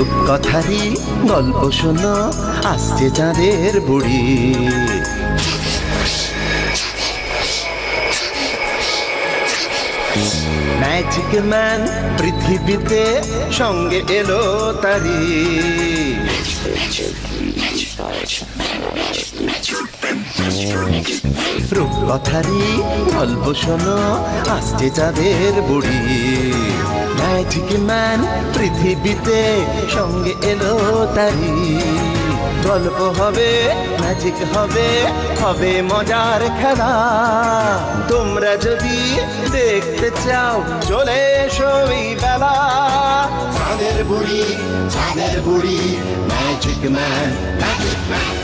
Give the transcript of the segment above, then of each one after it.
রূপকথারই গল্প শোনো, আসছে চাঁদের বুড়ি। ম্যাজিক ম্যান পৃথিবীতে সঙ্গে এলো তারি। রূপকথারই গল্প শোনো, আসছে চাঁদের বুড়ি। ম্যাজিক ম্যান পৃথিবীতে সঙ্গে এলো তারি। গল্প হবে, ম্যাজিক হবে, হবে মজার খেলা। তোমরা যদি দেখতে চাও চলে এসো এই বেলা। চাঁদের বুড়ি, চাঁদের বুড়ি, ম্যাজিক ম্যান, ম্যাজিক ম্যান।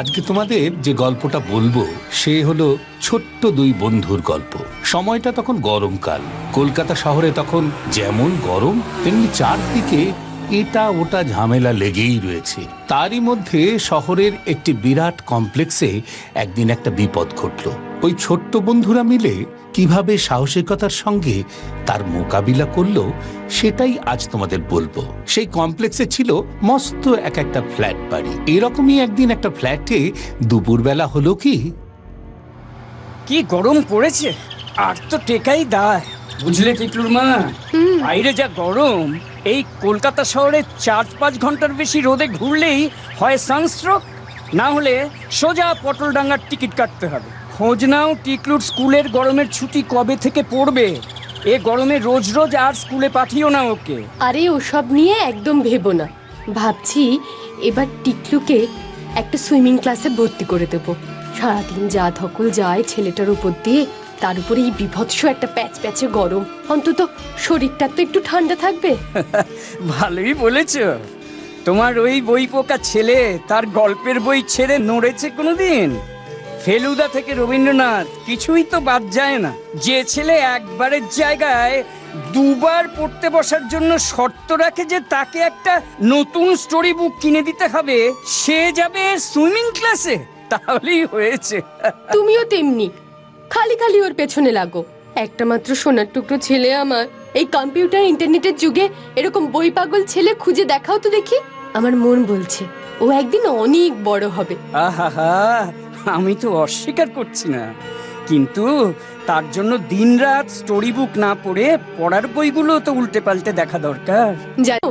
আজকে তোমাদের যে গল্পটা বলবো সে হলো ছোট্ট দুই বন্ধুর গল্প। সময়টা তখন গরমকাল। কলকাতা শহরে তখন যেমন গরম তেমনি চারদিকে এটা ওটা ঝামেলা লেগেই রয়েছে। তারই মধ্যে শহরের একটি বিরাট কমপ্লেক্সে একদিন একটা বিপদ ঘটল। ওই ছোট্ট বন্ধুরা মিলে কিভাবে সাহসিকতার সঙ্গে তার মোকাবিলা করলো সেটাই আজ তোমাদের বলবো। সেই কমপ্লেক্সে ছিল মস্ত একটা ফ্ল্যাট বাড়ি। এরকমই একদিন একটা ফ্ল্যাটে দুপুরবেলা হলো কি গরম পড়েছে, আর তো টেকাই দায়। বুঝলে টিকলুর মা, বাইরে যা গরম, এই কলকাতা শহরে 4-5 ঘন্টার বেশি রোদে ঘুরলেই হয় সানস্ট্রোক, না হলে সোজা পটলডাঙ্গার টিকিট কাটতে হবে। খোঁজ নাও টিকলুর স্কুলের গরমের ছুটি কবে থেকে পড়বে। এ গরমে রোজ রোজ আর স্কুলে পাঠিও না ওকে। আরে ওসব নিয়ে একদম ভেবো না। ভাবছি এবার টিকলুকে একটা সুইমিং ক্লাসে ভর্তি করে দেব। সারাদিন যা ধকল যায় ছেলেটার উপর দিয়ে, তার উপরে এই বিভৎস একটা প্যাচ প্যাচে গরম, অন্তত শরীরটা তো একটু ঠান্ডা থাকবে। ভালোই বলেছ। তোমার ওই বই পোকা ছেলে তার গল্পের বই ছেড়ে নড়েছে কোনোদিন? ফেলুদা থেকে রবীন্দ্রনাথ কিছুই তো বাদ যায় না। যে ছেলে একবারের জায়গায় দুবার পড়তে বসার জন্য শর্ত রাখে যে তাকে একটা নতুন স্টোরি বুক কিনে দিতে হবে, সে যাবে সুইমিং ক্লাসে, তাহলেই হয়েছে। তুমিও তেমনি খালি খালি ওর পেছনে লাগো। একটা মাত্র সোনার টুকরো ছেলে আমার। এই কম্পিউটার ইন্টারনেটের যুগে এরকম বই পাগল ছেলে খুঁজে দেখাও তো দেখি। আমার মন বলছে ও একদিন অনেক বড় হবে। আহা, আমি তো অস্বীকার করছি না, কিন্তু তার জন্য দিনরাত স্টোরি বুক না পড়ে পড়ার বইগুলো তো উল্টে পাল্টে দেখা দরকার। জানো,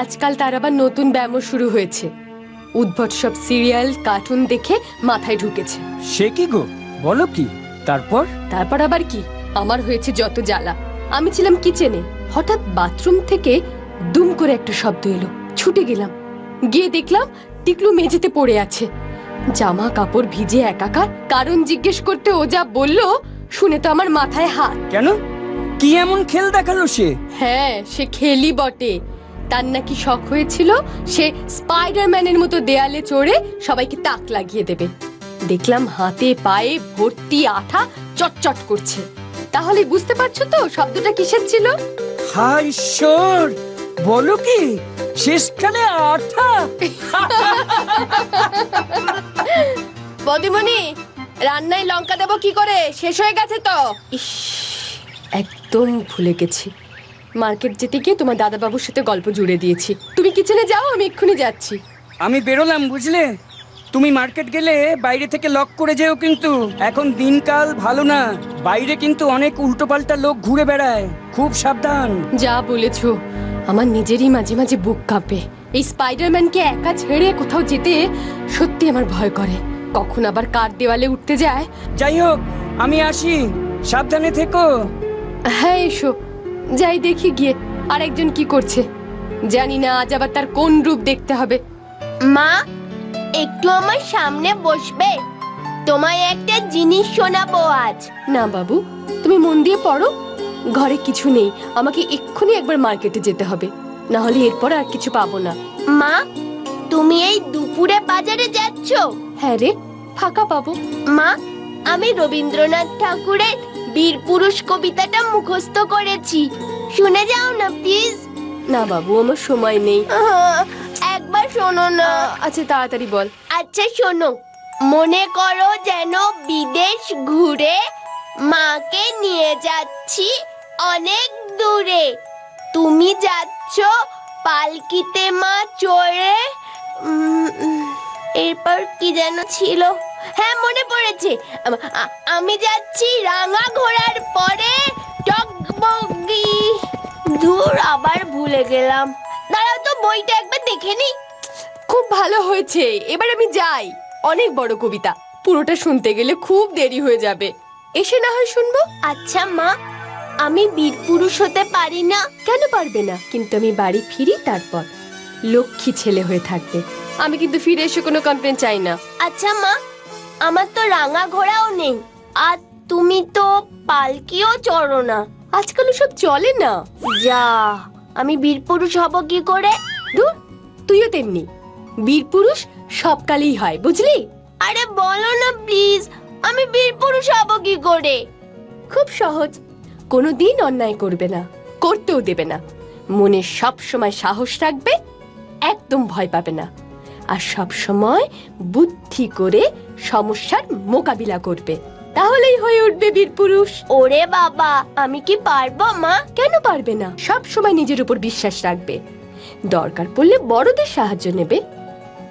আজকাল তার আবার নতুন ব্যায়াম শুরু হয়েছে। উদ্ভট সব সিরিয়াল কার্টুন দেখে মাথায় ঢুকেছে। সে কি গো, বলো কি? তারপর আবার কি? আমার হয়েছে যত জ্বালা। আমি ছিলাম কিচেনে, হঠাৎ বাথরুম থেকে দুম করে একটা শব্দ এলো। ছুটে গেলাম, গিয়ে দেখলাম টিকলু মেঝেতে পড়ে আছে, জামা কাপড় ভিজে একাকার। কারণ জিজ্ঞেস করতে ও যা বললো শুনে তো আমার মাথায় হাত। কেন, কি এমন খেল দেখালো সে? হ্যাঁ, সে খেলি বটে। তার নাকি শখ হয়েছিল সে স্পাইডারম্যানের মতো দেয়ালে চড়ে সবাইকে তাক লাগিয়ে দেবে। দেখলাম হাতে পায়ে ভর্তি আঠা চটচট করছে। তাহলে বুঝতে পারছো তো শব্দটা কিসের ছিল? হায় ঈশ্বর, বলো কি শেষকালে আঠা? বদিমণি, রান্নায় লঙ্কা দেবো কি করে? শেষ হয়ে গেছে তো। ইস, একদম ভুলে গেছি। মার্কেট যেতে গিয়ে তোমার দাদাবাবুর সাথে গল্প জুড়ে দিয়েছি। তুমি কিচেনে যাও, আমি এক্ষুনি যাচ্ছি। আমি বেরোলাম, বুঝলে? তুমি মার্কেট গেলে বাইরে থেকে লক করে যেও, কিন্তু এখন দিনকাল ভালো না। বাইরে কিন্তু অনেক উল্টোপাল্টা লোক ঘুরে বেড়ায়, খুব সাবধান। যা বলেছো, আমার নিজেরই মাঝে মাঝে বুক কাঁপে। এই স্পাইডারম্যানকে একা ছেড়ে কোথাও যেতে সত্যি আমার ভয় করে। কখন আবার কার দেওয়ালে উঠতে যায়। যাই হোক, আমি আসি, সাবধানে থেকো। হ্যাঁ এসো, যাই দেখি গিয়ে আর একজন কি করছে। জানি না আজ আবার তার কোন রূপ দেখতে হবে। মা, একটু আমার সামনে বসবে? তোমায় একটা জিনিস শোনাবো আজ। না বাবু, তুমি মন দিয়ে পড়ো। ঘরে কিছু নেই, আমাকে এক্ষুনি একবার মার্কেটে যেতে হবে, না হলে এরপর আর কিছু পাবো না। মা, তুমি এই দুপুরে বাজারে যাচ্ছ? হ্যাঁ রে, ফাঁকা পাবো। মা, আমি রবীন্দ্রনাথ ঠাকুরের বীর পুরুষ কবিতাটা মুখস্থ করেছি, শুনে যাও না প্লিজ। না বাবু, আমার সময় নেই। একবার শোনো না। আচ্ছা তাড়াতাড়ি বল। আচ্ছা শোনো। মনে করো যেন বিদেশ ঘুরে মাকে নিয়ে যাচ্ছি অনেক দূরে। তুমি যাচ্ছ পালকিতে মা চড়ে। এরপর কি যেন ছিল, হ্যাঁ মনে পড়েছে। আমি যাচ্ছি রাঙা ঘোড়ার পরে টগবগি। দূর, আবার ভুলে গেলাম। দাঁড়াও তো, বইটা একবার দেখে নি। খুব ভালো হয়েছে, এবার আমি যাই। অনেক বড় কবিতা, পুরোটা শুনতে গেলে খুব দেরি হয়ে যাবে। এসে না হয় শুনবো। আচ্ছা মা, আমি বীরপুরুষ হতে পারি না? কেন পারবে না? কিন্তু আমি বাড়ি ফিরি, তারপর লক্ষ্মী ছেলে হয়ে থাকবে। আমি কিন্তু ফিরে এসে কোনো কমপ্লেন চাই না। আচ্ছা মা, আমার তো রাঙা ঘোড়াও নেই, আর তুমি তো পালকিও চড়ো না। আজকাল সব চলে না। যা, আমি বীরপুরুষ হব কি করে? দূর, তুইও তেমনি। বীর পুরুষ সব কালেই হয়, বুঝলি? আরে বলো না প্লিজ, আমি বীরপুরুষ হব কি করে? খুব সহজ। কোনোদিন অন্যায় করবে না, করতেও দেবে না। মনে সব সময় সাহস রাখবে, একদম ভয় পাবে না। আর সব সময় বুদ্ধি করে সমস্যার মোকাবিলা করবে। তাহলেই হয়ে উঠবে বীর পুরুষ। ওরে বাবা, আমি কি পারবো মা? কেন পারবে না? সব সময় নিজের উপর বিশ্বাস রাখবে। দরকার পড়লে বড়দের সাহায্য নেবে,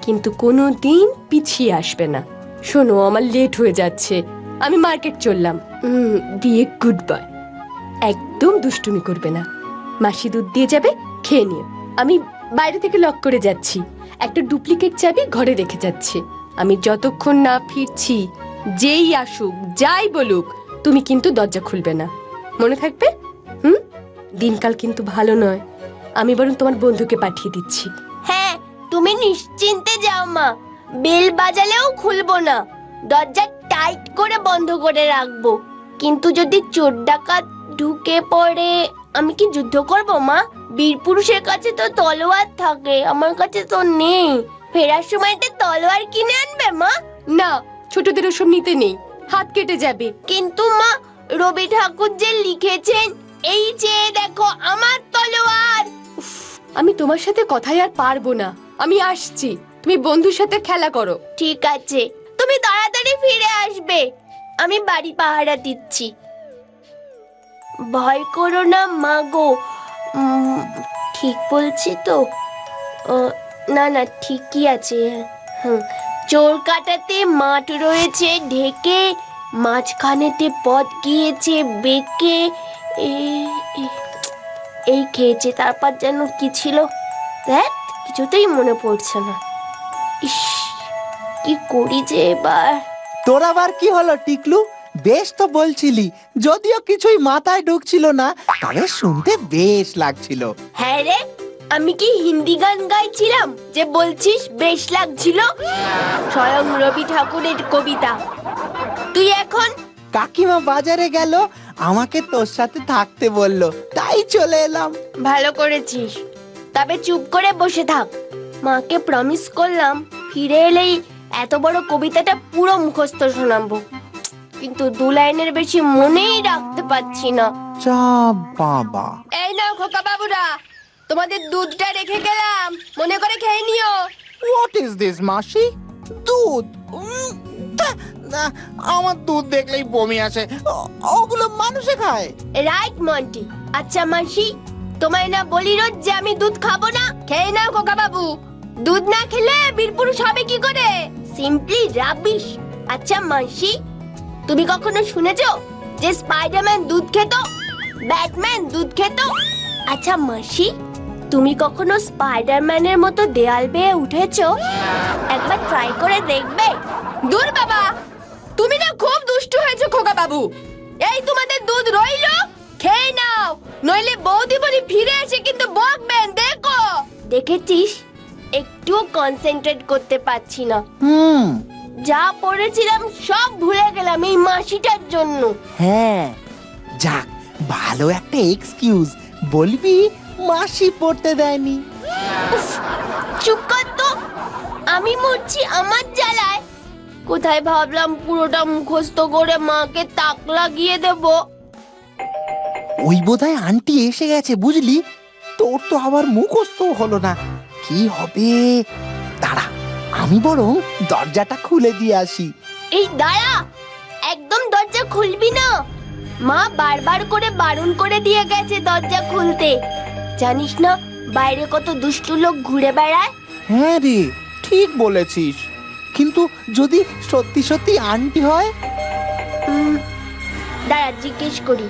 কিন্তু কোনোদিন পিছিয়ে আসবে না। শোনো, আমার লেট হয়ে যাচ্ছে, আমি মার্কেট চললাম। বিয়ে গুড বয়। একদম দুষ্টুমি করবে না। মাসি দুধ দিয়ে যাবে, খেয়ে নিও। আমি বাইরে থেকে লক করে যাচ্ছি, একটা ডুপ্লিকেট চাবি ঘরে রেখে যাচ্ছি। আমি যতক্ষণ না ফিরছি, যেই আসুক যাই বলুক, তুমি কিন্তু দরজা খুলবে না, মনে থাকবে? দিনকাল কিন্তু ভালো নয়। আমি বরং তোমার বন্ধুকে পাঠিয়ে দিচ্ছি। হ্যাঁ, তুমি নিশ্চিন্তে যাও মা, বেল বাজালেও খুলবো না, দরজা টাইট করে বন্ধ করে রাখবো। কিন্তু যদি চোর ডাকাত ঢুকে পড়ে, আমি কি যুদ্ধ করব মা? বীরপুরুষের কাছে তো তলোয়ার থাকে, আমার কাছে তো নেই। ফেরার সময় একটা তলোয়ার কিনে আনবে মা? না, ছোটদের ওসব নিতে নেই, হাত কেটে যাবে। কিন্তু মা, রবি ঠাকুর যে লিখেছেন, এই যে দেখো আমার তলোয়ার। আমি তোমার সাথে কথাই আর পারবো না, আমি আসছি। তুমি বন্ধুর সাথে খেলা করো। ঠিক আছে, তুমি তাড়াতাড়ি ফিরে আসবে, আমি বাড়ি পাহারা দিচ্ছি। ভয় করো না মা গো। ঠিক বলছি তো? না না, ঠিকই আছে। চোর কাটাতে মাঠ রয়েছে ঢেকে, মাঝখানেতে পথ গিয়েছে বেঁকে, এই খেয়েছে। তারপর যেন কি ছিল, দেখ কিছুতেই মনে পড়ছে না। ইস, কি করি যে এবার? তোর আবার কি হলো টিকলু? বেশ তো বলছিলি, যদিও কিছুই মাথায় ঢুকছিল না, তবে শুনতে বেশ লাগছিল। হ্যাঁ রে, আমি কি হিন্দি গান গাইছিলাম যে বলছিস বেশ লাগছিল? স্বয়ং রবি ঠাকুরের কবিতা। তুই এখন? কাকিমা বাজারে গেল, আমাকে তোর সাথে থাকতে বললো, তাই চলে এলাম। ভালো করেছিস, তবে চুপ করে বসে থাক। মাকে প্রমিস করলাম ফিরে এলেই এত বড় কবিতাটা পুরো মুখস্থ শোনাবো, কিন্তু 2 লাইনের বেশি মনেই রাখতে পারছি না। যা বাবা। এই নাও খোকা বাবুরা, তোমাদের দুধটা রেখে গেলাম, মনে করে খেয়ে নিও। হোয়াট ইজ দিস মাসি? দুধ? আমার দুধ দেখলেই বমি আসে। ওগুলো মানুষে খায়? রাইট মন্টি। আচ্ছা মাসি, তোমায় না বলি রোজ যে আমি দুধ খাবো না? খেয়ে নাও খোকা বাবু। দুধ না খেলে বীরপুরুষ হবে কি করে? Simply rubbish. আচ্ছা মাসি, তুমি কখনো শুনেছো যে স্পাইডারম্যান দুধ খেত, ব্যাটম্যান দুধ খেত? আচ্ছা মাসি, তুমি কখনো স্পাইডারম্যানের মতো দেয়াল বেয়ে উঠেছো? একবার ট্রাই করে দেখবে। দূর বাবা, তুমি না খুব দুষ্টু হয়েছো খোকা বাবু। এই তোমাদের দুধ রইলো, খেয়ে নাও, নইলে বৌদি বলি ফিরে এসে কিন্তু বকবেন। দেখো, দেখেছিস, একটুও কনসেন্ট্রেট করতে পারছি না। যা পড়েছিলাম সব ভুলে গেলাম এই মাসিটার জন্য। হ্যাঁ, যাক, ভালো একটা এক্সকিউজ। বলবি মাসি পড়তে দেয়নি। চুপ কর তো, আমি মরছি আমার জ্বালায়। কোথায় ভাবলাম পুরোটা মুখস্থ করে মাকে তাক লাগিয়ে দেব। ওই বোধহয় আন্টি এসে গেছে, বুঝলি? তোর তো আবার মুখস্থ হলো না, কি হবে? দাঁড়া, আমি বরং দরজাটা খুলে দিয়ে আসি। এই দাঁড়া, একদম দরজা খুলবি না। মা বারবার করে বারণ করে দিয়ে গেছে দরজা খুলতে। জানিস না বাইরে কত দুষ্টু লোক ঘুরে বেড়ায়। হ্যাঁ রে, ঠিক বলেছিস। কিন্তু যদি সত্যি সত্যি আন্টি হয়? দাঁড়া জিজ্ঞেস করি।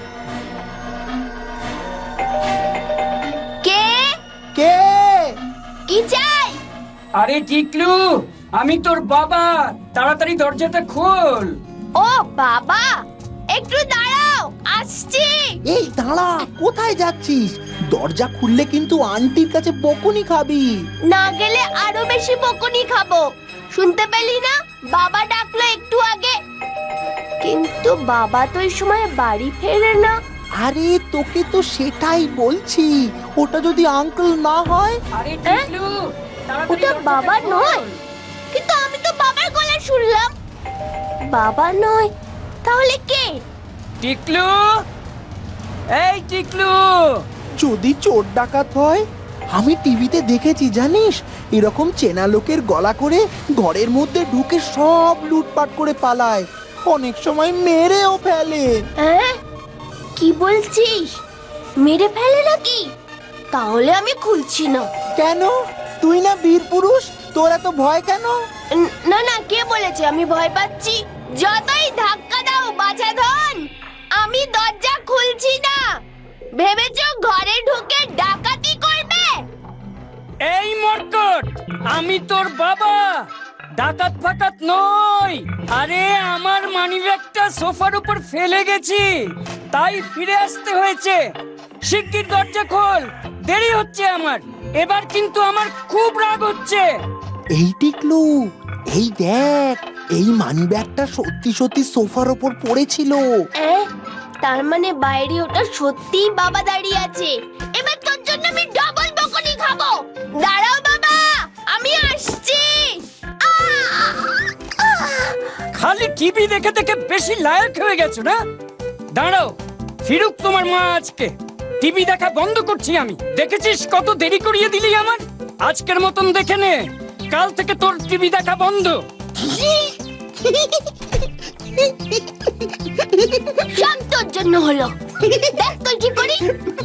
কে কে? কি চাই? আরে টিকলু, আমি তোর বাবা, তাড়াতাড়ি দরজাটা খোল। ও বাবা, একটু দাঁড়াও, আসছি। এই দাঁড়া, কোথায় যাচ্ছিস? দরজা খুললে কিন্তু আন্টির কাছে বকুনি খাবি। না গেলে আরো বেশি বকুনি খাবো। শুনতে পেলি না, বাবা ডাকলো একটু আগে। কিন্তু বাবা তো এই সময় বাড়ি ফেরে না। আরে তোকে তো সেটাই বলছি, ওটা যদি আঙ্কেল না হয়। আরে টিকলু, তাড়াতাড়ি ওটা দরজাটা বাবা খোল। নয়। কিন্তু আমি তো বাবার গলা শুনলাম। বাবা নয়, তাহলে কে? টিকলু, এই টিকলু। যদি চোর ডাকাত হয়? আমি টিভিতে দেখেছি জানিস, এরকম চেনা লোকের গলা করে ঘরের মধ্যে ঢুকে সব লুটপাট করে পালায়, অনেক সময় মেরেও ফেলে। হ্যাঁ, কি বলছিস? মেরে ফেলে নাকি? তাহলে আমি খুলছি না। কেন? তুই না বীর পুরুষ, তোর এত ভয় কেন? না না, কে বলেছে আমি ভয় পাচ্ছি? যতই ধাক্কা দাও বাছাধন, আমি দরজা খুলছি না। ভেবেছো ঘরে ঢুকে ডাকাতি করবে? এই মরকট, আমি তোর বাবা, ডাকাত ফাকাত নই। আরে আমার মানিব্যাগটা সোফার উপর ফেলে গেছি, তাই ফিরে আসতে হয়েছে। শিগগির দরজা খোল, দেরি হচ্ছে আমার। এবার কিন্তু আমার খুব রাগ হচ্ছে। এই টিকলু, এই দেখ, এই মানিব্যাগটা সত্যি সত্যি সোফার ওপর পড়েছিল। তার মানে বাইরে ওটা সত্যিই বাবা দাঁড়িয়ে আছে। এবার তোর জন্য আমি ডবল বকুনি খাবো। দাঁড়াও বাবা, আমি আসছি। খালি টিভি দেখে দেখে বেশি লায়ক হয়ে গেছো না? দাঁড়াও, ফিরুক তোমার মা আজকে। টিভি দেখা বন্ধ করছি আমি। দেখেছিস কত দেরি করিয়ে দিলি আমার। আজকের মতন দেখে নে, কাল থেকে তোর টিভি দেখা বন্ধ। সব তোর জন্য হলো। দেখ তুই কি করি।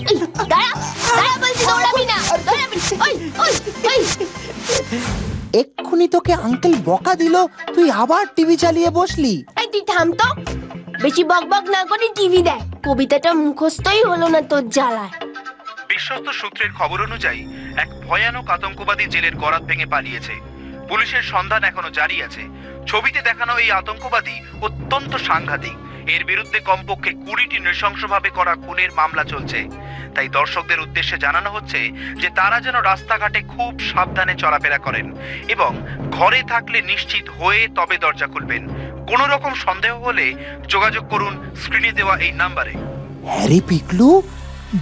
এই, দাঁড়া দাঁড়া বলছি, দৌড়াবি না, দৌড়াবি না। ওই ওই ওই, এক্ষুনি তোকে আঙ্কেল বকা দিল, তুই আবার টিভি চালিয়ে বসলি। এই তুই থাম তো। বেশি বকবক না করি টিভি দেখ। কবিতাটা মুখস্থই হলো না তোর জ্বালায়। বিশ্বস্ত সূত্রের খবর অনুযায়ী এক ভয়ানক আতঙ্কবাদী জেলের গরাদ ভেঙে পালিয়েছে। পুলিশের সন্ধান এখনো জারি আছে। ছবিতে দেখানো এই আতঙ্কবাদী অত্যন্ত সাংঘাতিক। এর বিরুদ্ধে কমপক্ষে 20টি নৃশংসভাবে করা খুনের মামলা চলছে। তাই দর্শকদের উদ্দেশ্যে জানানো হচ্ছে যে তারা যেন রাস্তাঘাটে খুব সাবধানে চলাফেরা করেন এবং ঘরে থাকলে নিশ্চিত হয়ে তবে দরজা খুলবেন। কোনো রকম সন্দেহ হলে যোগাযোগ করুন স্ক্রিনে দেওয়া এই নাম্বারে। হ্যারে পিকলু,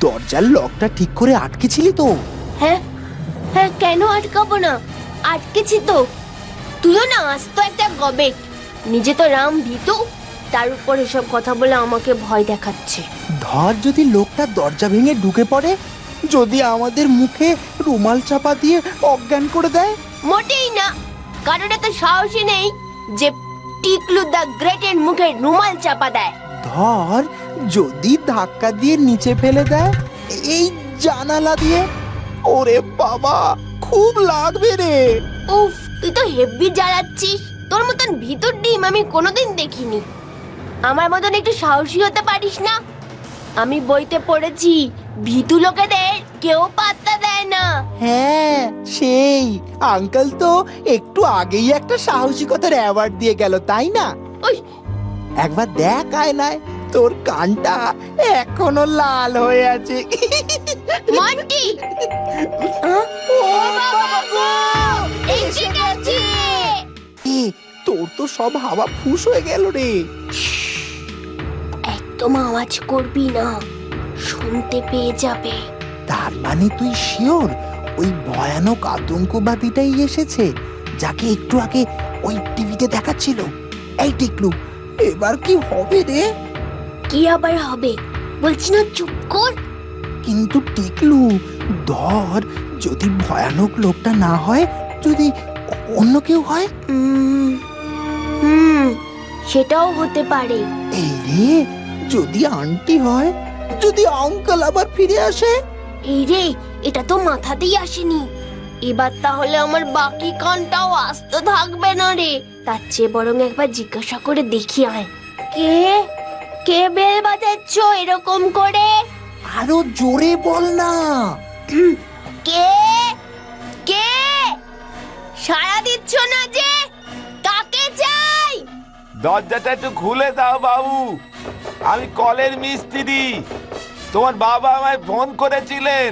দরজার লকটা ঠিক করে আটকেছিলি তো? হ্যাঁ হ্যাঁ, কেন আটকাবো না? আটকেছি তো। তুইও না আস্ত একটা গবেট। নিজে তো রাম ভীতু, তার উপর এসব কথা বলে আমাকে ভয় দেখাচ্ছে। ধর যদি লোকটা দরজা ভেঙে ঢুকে পড়ে, যদি আমাদের মুখে রুমাল চাপা দিয়ে অজ্ঞান করে দেয়? মোটেই না, কারণ এত সাহসী নেই যে টিকলু দ্য গ্রেটের মুখে রুমাল চাপা দেয়। ধর যদি ধাক্কা দিয়ে নিচে ফেলে দেয় এই জানালা দিয়ে, ওরে বাবা, খুব লাগবে রে। উফ, তুই তো হেভি জ্বালাচ্ছিস। তোর মতন ভিতর ডিম আমি কোনোদিন দেখিনি। আমার মতন একটু সাহসী হতে পারিস না? আমি বইতে পড়েছি, ভীতু লোকেদের কেউ পাত্তা দেয় না। হ্যাঁ, সেই আঙ্কেল তো একটু আগেই একটা সাহসিকতার অ্যাওয়ার্ড দিয়ে গেল, তাই না? ওই একবার দেখ আয়নায়, তোর কানটা এখনো লাল হয়ে আছে। মন্টি, ও বাবা গো, এসে গেছে। এ, তোর তো সব হাওয়া ফুস হয়ে গেল রে। একদম আওয়াজ করবি না, শুনতে পেয়ে যাবে। তার মানে তুই শিওর ওই ভয়ানক আতঙ্কবাদীটাই এসেছে যাকে একটু আগে ওই টিভিতে দেখাচ্ছিল? এই টিকলু, এবার কি হবে রে? কি আবার হবে? বলছি না চুপ কর। কিন্তু টিকলু, ধর যদি ভয়ানক লোকটা না হয়, যদি অন্য কেউ হয়? হুম, সেটাও হতে পারে। এই রে, যদি আন্টি হয়, যদি আঙ্কেল আবার ফিরে আসে। এই রে, এটা তো মাথাতেই আসেনি। এবার তাহলে আমার বাকি কানটাও আস্ত থাকবে না রে। তার চেয়ে বরং একবার জিজ্ঞাসা করে দেখি আয়। কে কে বেল বাজাচ্ছ এরকম করে? আরো জোরে বল না। কে কে সাড়া দিচ্ছ না যে? কাকে চাই? দরজাটা একটু খুলে দাও বাবু, আমি কলের মিস্ত্রি। তোমার বাবা আমায় ফোন করেছিলেন,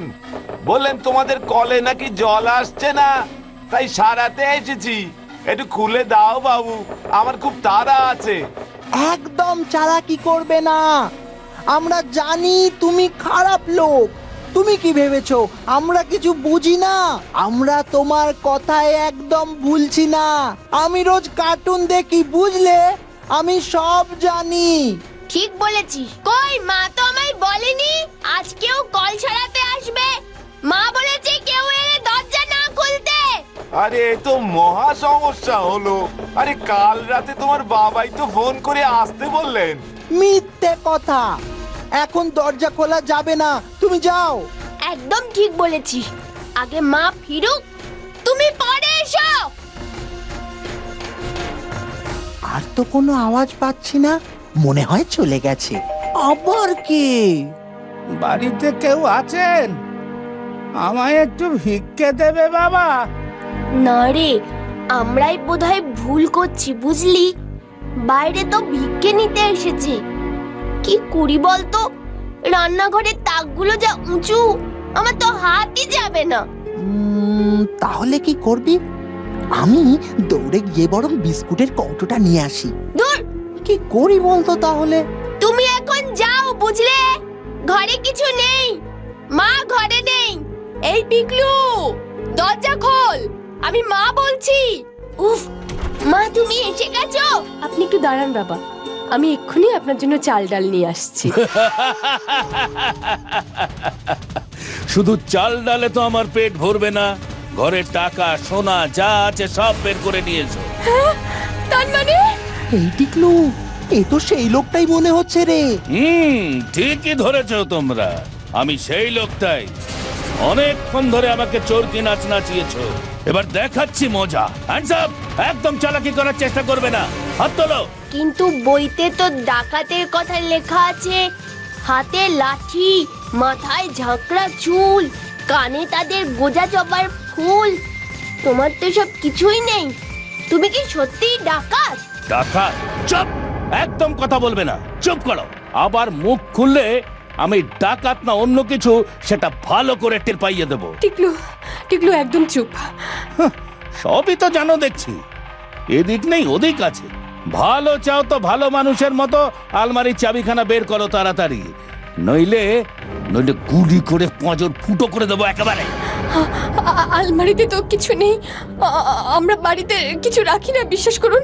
বললেন তোমাদের কলে নাকি জল আসছে না, তাই সারাতে এসেছি। একটু খুলে দাও বাবু, আমার খুব তাড়া আছে। একদম চালাকি করবে না, আমরা জানি তুমি খারাপ লোক। তুমি কি ভেবেছো আমরা কিছু বুঝি না? আমরা তোমার কথায় একদম ভুলছি না। আমি রোজ কার্টুন দেখি, বুঝলে? আমি সব জানি। ঠিক বলেছিস। কই, মা তো আমায় বলেনি আজকেও কল সারাতে আসবে। মা বলেছে কেউ এলে দরজা না খুলতে। আরে এ তো মহা সমস্যা হলো। আরে কাল রাতে তোমার বাবাই তো ফোন করে আসতে বললেন। মিথ্যে কথা, এখন দরজা খোলা যাবে না, তুমি যাও। একদম ঠিক বলেছিস। আগে মা ফিরুক, তুমি পরে এসো। আর তো কোনো আওয়াজ পাচ্ছি না, মনে হয় চলে গেছে। আবার কে? বাড়িতে কেউ আছেন? আমায় একটু ভিক্ষে দেবে বাবা? না রে, আমরাই বোধহয় ভুল করছি, বুঝলি? বাইরে তো ভিক্ষে নিতে এসেছে। কি করি বলতো? রান্নাঘরের তাকগুলো যা উঁচু, আমার তো হাতই যাবে না। তাহলে কি করবি? আমি দৌড়ে গিয়ে বরং বিস্কুটের কৌটোটা নিয়ে আসি। দূর, কি করি বলতো তাহলে? তুমি এখন যাও, বুঝলে? ঘরে কিছু নেই, মা ঘরে নেই। এই পিকলু, দরজা খোল, আমি মা বলছি। উফ, মা তুমি এসে গেছো? আপনি একটু দাঁড়ান বাবা, আমি এক্ষুনি আপনার জন্য চাল ডাল নিয়ে আসছি। শুধু চাল ডালে তো আমার পেট ভরবে না, ঘরের টাকা সোনা যা আছে সব বের করে নিয়েছো। তার মানে? এই টিকলু, এ তো সেই লোকটাই মনে হচ্ছে রে। ঠিকই ধরেছো তোমরা, আমি সেই লোকটাই। অনেকক্ষণ ধরে আমাকে চোরকি নাচ নাচিয়েছো, এবার দেখাচ্ছি মজা। Hands up! একদম চালাকি করার চেষ্টা করবে না, হাত তোলো। কিন্তু বইতে তো ডাকাতের কথা লেখা আছে। হাতে লাঠি, মাথায় ঝাঁকড়া চুল, কানে তাদের গোজা জবার ফুল। তোমার তো সব কিছুই নেই। তুমি কি সত্যিই ডাকাত? ডাকাত? চুপ! একদম কথা বলবে না, চুপ করো। আবার মুখ খুললে আমি ডাকাত না অন্য কিছু সেটা ভালো করে টের পাইয়ে দেবো। টিকলু, টিকলু একদম চুপ। সবই তো জানো দেখছি, এদিক নেই ওদিক আছে। ভালো চাও তো ভালো মানুষের মতো আলমারির চাবিখানা বের করো তাড়াতাড়ি, নইলে নইলে গুলি করে পাঁজর ফুটো করে দেবো একেবারে। আলমারিতে তো কিছু নেই, আমরা বাড়িতে কিছু রাখি না, বিশ্বাস করুন।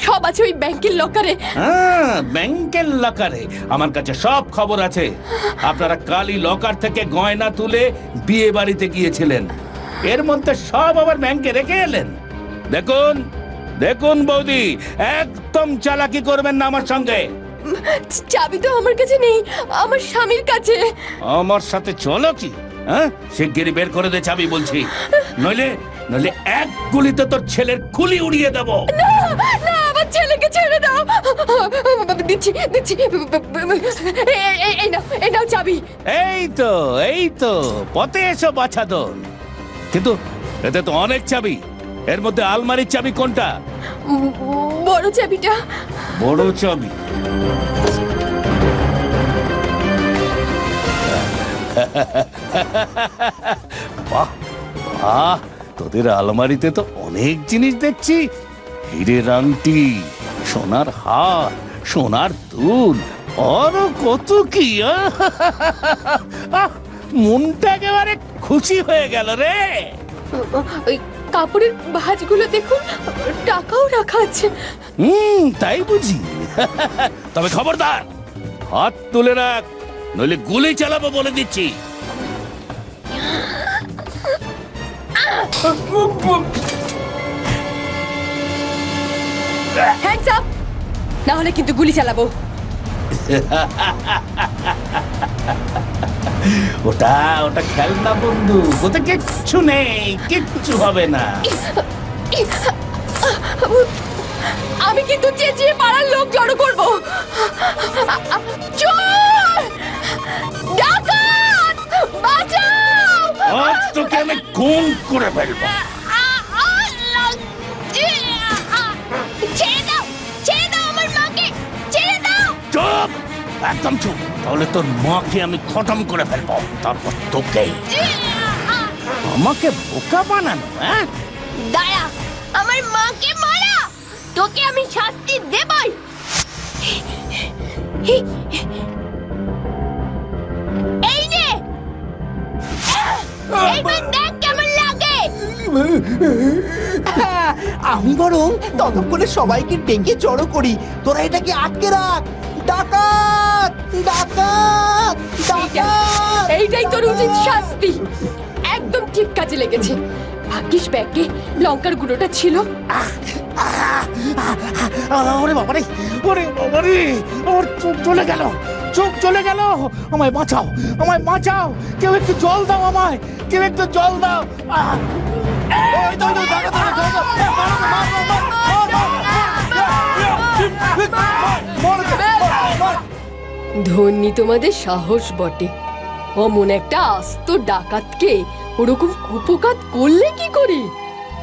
সব আছে ওই ব্যাংকের লকারে। হ্যাঁ, ব্যাংকের লকারে আমার কাছে সব খবর আছে। আপনারা কালই লকার থেকে গয়না তুলে বিয়ে বাড়িতে গিয়েছিলেন, এর মধ্যে সব আবার ব্যাংকে রেখে এলেন। দেখুন দেখুন বৌদি, একদম চালাকি করবেন না আমার সঙ্গে। চাবি তো আমার কাছে নেই, আমার স্বামীর কাছে। আমার সাথে চলো কি? হ্যাঁ, শিগগিরই বের করে দে চাবি বলছি, নইলে নইলে এক গুলিতে তোর ছেলের খুলি উড়িয়ে দেবো। না, না, আমার ছেলেকে ছেড়ে দাও। দিচ্ছি দিচ্ছি, এই নাও চাবি। এই তো পথে এসো বাছাধন। কিন্তু এতে তো অনেক চাবি, এর মধ্যে আলমারির চাবি কোনটা? বড় চাবিটা। বড় চাবি? বাহ বাহ, তোদের আলমারিতে তো অনেক জিনিস দেখছি। হীরের আংটি, সোনার হার, সোনার দুল, আরো কত কি। মনটা একেবারে খুশি হয়ে গেল রে। ওই কাপড়ের ভাঁজগুলো দেখুন, টাকাও রাখা আছে। তাই বুঝি? তবে খবরদার, হাত তুলে রাখ, নইলে গুলি চালাবো বলে দিচ্ছি। হ্যান্ডস আপ, না হলে কিন্তু গুলি চালাবো। ওটা ওটা খেলনা বন্ধু, ওতে কিচ্ছু নেই, কিচ্ছু হবে না। আমি কিন্তু চেঁচিয়ে পাড়ার লোক জড়ো করবো। চোর! ডাকাত! বাঁচাও! আজ তোকে আমি খুন করে ফেলবো। ছেড়ে দাও, ছেড়ে দাও আমার মাকে, ছেড়ে দাও। চুপ, একদম চুপ, তাহলে তোর মাকে আমি খতম করে ফেলবো, তারপর তোকে। আমাকে বোকা বানানো, হ্যাঁ? দাঁড়া, আমার মাকে মারা, তোকে আমি শাস্তি দেবই। এই নে, এইবার দেখ কেমন লাগে। আমি বরং ততক্ষণে সবাইকে ডেকে জড়ো করি, তোরা এটাকে আটকে রাখ। ডাকাত, ডাকাত, ডাকাত! এইটাই তোর উচিত শাস্তি। একদম ঠিক কাজে লেগেছে। ভাগ্যিস ব্যাগে লঙ্কার গুঁড়োটা ছিল। ওরে বাবারে, ওরে বাবারে, আমার চোখ চলে গেল, চোখ চলে গেল। আমায় বাঁচাও, আমায় বাঁচাও, কেউ একটু জল দাও, আমায় কেউ একটু জল দাও। ধন্যী তোমাদের সাহস বটে। অমন একটা আস্ত ডাকাতকে ওরকম কুপকাত করলে কি করে?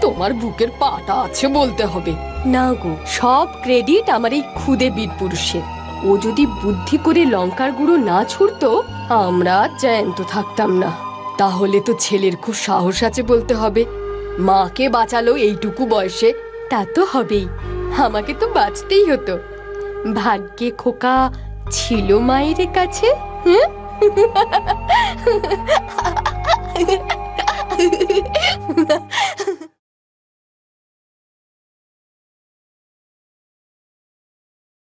তোমার বুকের পাটা আছে বলতে হবে। না গো, সব ক্রেডিট আমার এই খুদে বীর পুরুষের। ও যদি বুদ্ধি করে লঙ্কার গুঁড়ো না ছুড়তো, আমরা জ্যান্ত থাকতাম না। তাহলে তো ছেলের খুব সাহস আছে বলতে হবে। মাকে বাঁচালো এইটুকু বয়সে, তা তো হবেই। আমাকে তো বাঁচতেই হতো। ভাগ্যে খোকা ছিল মায়ের কাছে।